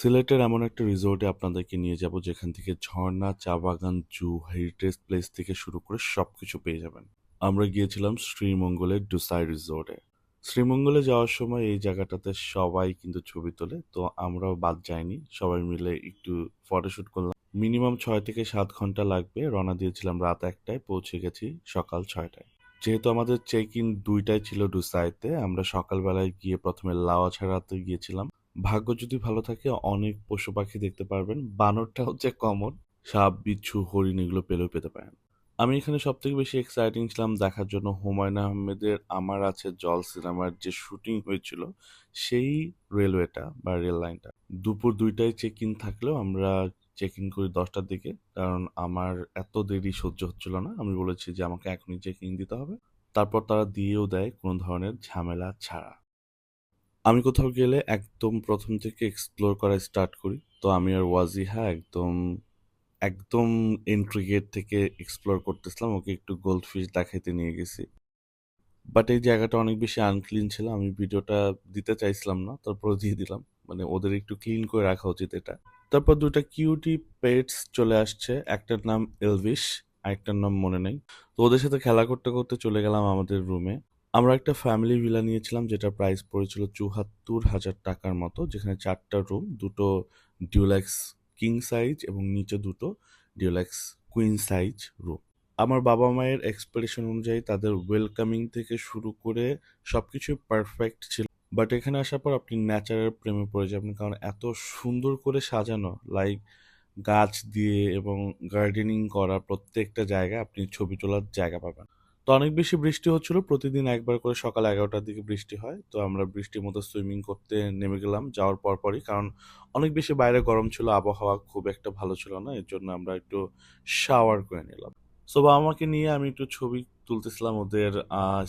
সিলেটের এমন একটা রিসোর্টে আপনাদেরকে নিয়ে যাব যেখান থেকে ঝর্ণা, চা বাগান, জু, হেরিটেজ প্লেস থেকে শুরু করে সবকিছু পেয়ে যাবেন। আমরা গিয়েছিলাম শ্রীমঙ্গলের ডুসাই রিসোর্টে। শ্রীমঙ্গলে যাওয়ার সময় এই জায়গাটাতে সবাই কিন্তু ছবি তোলে, তো আমরাও বাদ যাইনি। সবাই মিলে একটু ফটোশুট করলাম। মিনিমাম 6 থেকে 7 ঘন্টা লাগবে। রওনা দিয়েছিলাম রাত 1টায়, পৌঁছে গেছি সকাল 6টায়। যেহেতু আমাদের চেক ইন 2টায় ছিল ডুসাইতে, আমরা সকালবেলায় গিয়ে প্রথমে লাওয়াছড়াতে গিয়েছিলাম। ভাগ্য যদি ভালো থাকে অনেক পশু পাখি দেখতে পারবেন। বানরটা হচ্ছে কমন। সাপ, বিচ্ছু, হরিণ এগুলো পেলেও পেতে পারেন। আমি এখানে সবথেকে বেশি এক্সাইটিং ছিলাম দেখার জন্য হুমায়ূন আহমেদের 'আমার আছে জল' সিনেমার যে শুটিং হয়েছিল সেই রেলওয়েটা বা রেল লাইনটা। দুপুর 2টায় চেক ইন থাকলেও আমরা চেক ইন করি 10টার দিকে, কারণ আমার এত দেরি সহ্য হচ্ছিল না। আমি বলেছি যে আমাকে এখনই চেক ইন দিতে হবে। তারপর তারা দিয়েও দেয় কোনো ধরনের ঝামেলা ছাড়া। আমি কোথাও গেলে একদম প্রথম থেকে এক্সপ্লোর করা স্টার্ট করি। তো আমি আর ওয়াজিহা একদম একদম এন্ট্রি গেট থেকে এক্সপ্লোর করতেছিলাম। ওকে একটু গোল্ড ফিশ দেখাইতে নিয়ে গেছি। বাট এই জায়গাটা অনেক বেশি আনক্লিন ছিল। আমি ভিডিওটা দিতে চাইছিলাম না। তারপরেও দিয়ে দিলাম। মানে ওদের একটু ক্লিন করে রাখা উচিত এটা। তারপর ২ টা কিউটি পেটস চলে আসছে। একটার নাম এলভিশ, আরেকটার নাম মনে নেই। তো ওদের সাথে খেলা করতে, করতে চলে গেলাম আমাদের রুমে। আমরা একটা ফ্যামিলি ভিলা নিয়েছিলাম যেটার প্রাইস পড়েছিল ৳৭৪,০০০ মতো। যেখানে ৪ টা রুম, ২ টো ডিউলেক্স কিং সাইজ এবং নিচে ২ টো ডিউলেক্স কুইন সাইজ রুম। আমার বাবা-মায়ের এক্সপেকটেশন অনুযায়ী তাদের ওয়েলকামিং থেকে শুরু করে সবকিছুই পারফেক্ট ছিল। বাট এখানে আসার পর আপনি ন্যাচারের প্রেমে পড়ে যাবেন। কারণ এত সুন্দর করে সাজানো, লাইক গাছ দিয়ে এবং গার্ডেনিং করা প্রত্যেকটা জায়গায় আপনি ছবি তোলার জায়গা পাবেন। তো অনেক বেশি বৃষ্টি হচ্ছিল। প্রতিদিন একবার করে সকাল ১১টার দিকে বৃষ্টি হয়। তো আমরা বৃষ্টির মধ্যে সুইমিং করতে নেমে গেলাম যাওয়ার পরপরই। কারণ অনেক বেশি বাইরে গরম ছিল, আবহাওয়া খুব একটা ভালো ছিল না। এর জন্য আমরা একটু শাওয়ার করে নিলাম। সো বাবা-মাকে নিয়ে আমি একটু ছবি তুলতেছিলাম ওদের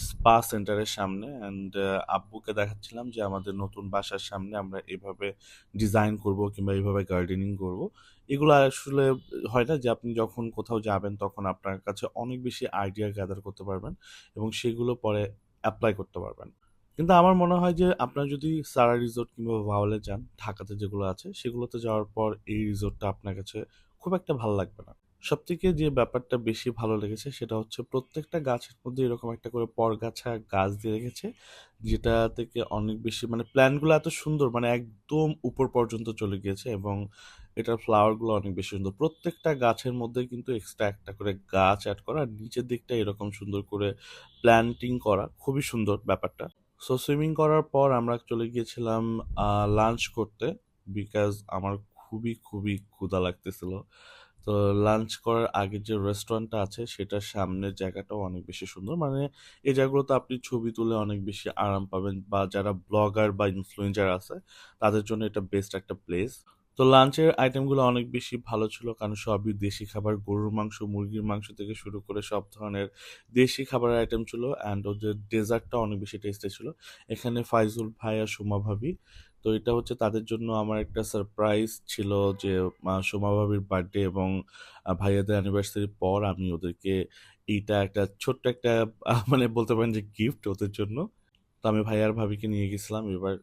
স্পা সেন্টারের সামনে, অ্যান্ড আব্বুকে দেখাচ্ছিলাম যে আমাদের নতুন বাসার সামনে আমরা এভাবে ডিজাইন করব কিংবা এভাবে গার্ডেনিং করব। এগুলো আসলে হয় না যে আপনি যখন কোথাও যাবেন তখন আপনার কাছে অনেক বেশি আইডিয়া গ্যাদার করতে পারবেন এবং সেগুলো পরে এপ্লাই করতে পারবেন। কিন্তু আমার মনে হয় যে আপনার যদি সারা রিসোর্ট কিংবা ভাওয়ালে যান, ঢাকাতে যেগুলো আছে সেগুলোতে যাওয়ার পর এই রিসোর্টটা আপনার কাছে খুব একটা ভালো লাগবে না। সবথেকে যে ব্যাপারটা বেশি ভালো লেগেছে সেটা হচ্ছে প্রত্যেকটা গাছের মধ্যে এরকম একটা করে পরগাছা গাছ দিয়ে রেখেছে, যেটা থেকে অনেক বেশি মানে প্ল্যান্টগুলো এত সুন্দর, মানে একদম উপর পর্যন্ত চলে গিয়েছে এবং এটার ফ্লাওয়ারগুলো অনেক বেশি সুন্দর। প্রত্যেকটা গাছের মধ্যে কিন্তু এক্সট্রা একটা করে গাছ এড করা, আর নিচের দিকটা এরকম সুন্দর করে প্ল্যান্টিং করা, খুবই সুন্দর ব্যাপারটা। সো সুইমিং করার পর আমরা চলে গিয়েছিলাম লাঞ্চ করতে, বিকজ আমার খুবই ক্ষুধা লাগতেছিল। তো লাঞ্চ করার আগে যে রেস্টুরেন্টটা আছে সেটার সামনের জায়গাটাও অনেক বেশি সুন্দর। মানে এই জায়গাগুলোতে আপনি ছবি তুলে অনেক বেশি আরাম পাবেন, বা যারা ব্লগার বা ইনফ্লুয়েন্সার আছে তাদের জন্য এটা বেস্ট একটা প্লেস। তো লাঞ্চের আইটেমগুলো অনেক বেশি ভালো ছিল, কারণ সবই দেশি খাবার। গরুর মাংস, মুরগির মাংস থেকে শুরু করে সব ধরনের দেশি খাবারের আইটেম ছিল, অ্যান্ড ওদের ডেজার্টটা অনেক বেশি টেস্টি ছিল। এখানে ফাইজুল ভাই আর সুমা ভাবি, তো এটা হচ্ছে তাদের জন্য আমার একটা সারপ্রাইজ ছিল যে সোমা ভাবির বার্থডে এবং ভাইয়াদের অ্যানিভার্সারির পর আমি ওদেরকে এইটা একটা ছোট্ট একটা মানে বলতে পারেন যে গিফট ওদের জন্য। তো আমি ভাইয়া আর ভাবিকে নিয়ে গেছিলাম এবার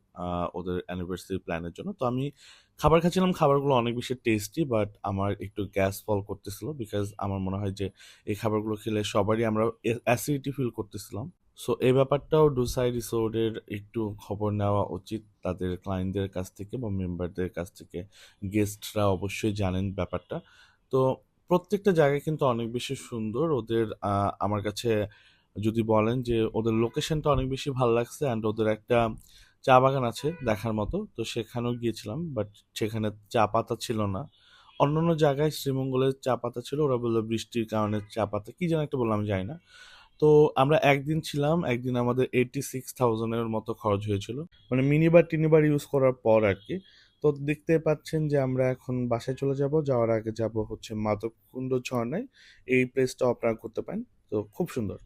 ওদের অ্যানিভার্সারি প্ল্যানের জন্য। তো আমি খাবার খাচ্ছিলাম, খাবারগুলো অনেক বেশি টেস্টি, বাট আমার একটু গ্যাস ফল করতেছিল, বিকজ আমার মনে হয় যে এই খাবারগুলো খেলে সবারই আমরা অ্যাসিডিটি ফিল করতেছিলাম। সো এই ব্যাপারটাও ডুসাই রিসোর্টের একটু খবর নেওয়া উচিত তাদের ক্লায়েন্টদের কাছ থেকে বা মেম্বারদের কাছ থেকে। গেস্টরা অবশ্যই জানেন ব্যাপারটা। তো প্রত্যেকটা জায়গা কিন্তু অনেক বেশি সুন্দর। ওদের আমার কাছে যদি বলেন যে ওদের লোকেশনটা অনেক বেশি ভালো লাগছে, অ্যান্ড ওদের একটা চা বাগান আছে দেখার মতো। তো সেখানেও গিয়েছিলাম, বাট সেখানে চা পাতা ছিল না। অন্যান্য জায়গায় শ্রীমঙ্গলের চা পাতা ছিল। ওরা বলল বৃষ্টির কারণে চা পাতা কি যেন একটা বলল, আমি জানি না। তো আমরা একদিন ছিলাম, একদিন আমাদের 86,000 এর মতো খরচ হয়েছিল। মানে মিনিবার টিনিবার ইউজ করার পর আরকি। তো দেখতে পাচ্ছেন যে আমরা এখন বাসায় চলে যাব। যাওয়ার আগে যাব হচ্ছে মাধবকুণ্ড ঝরণায়। এই প্লেসটাও আপনারা ঘুরতে পারেন। তো খুব সুন্দর।